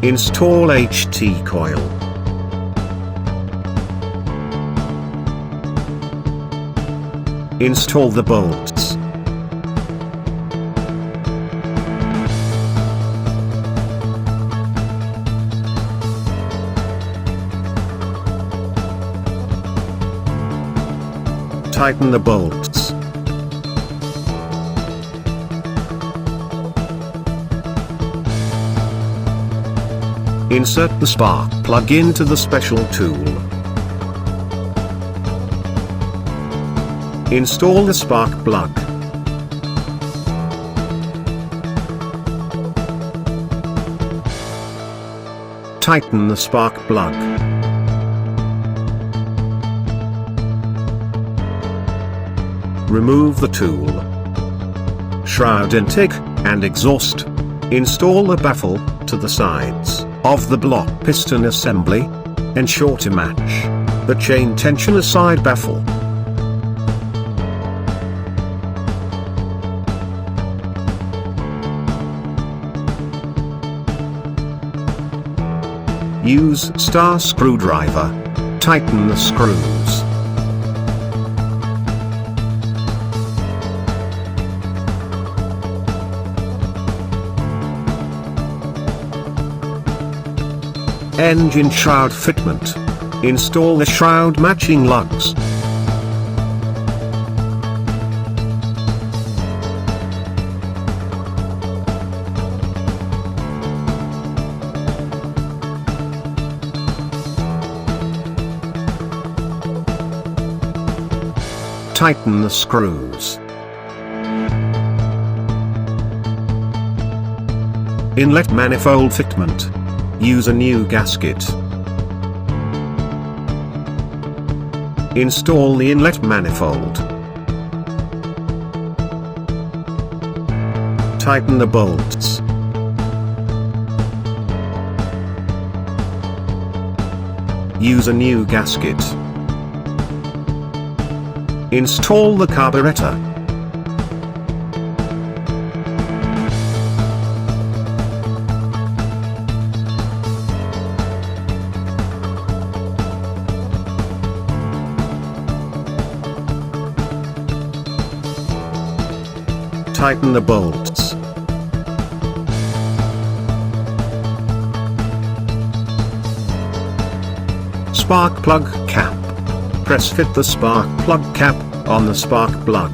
Install HT coil. Install the bolts. Tighten the bolts. Insert the spark plug into the special tool. Install the spark plug. Tighten the spark plug. Remove the tool. Shroud intake and exhaust. Install the baffle to the sides of the block piston assembly. Ensure to match the chain tensioner side baffle. Use star screwdriver. Tighten the screws. Engine shroud fitment. Install the shroud matching lugs. Tighten the screws. Inlet manifold fitment. Use a new gasket. Install the inlet manifold. Tighten the bolts. Use a new gasket. Install the carburetor. Tighten the bolts. Spark plug cap. Press fit the spark plug cap on the spark plug.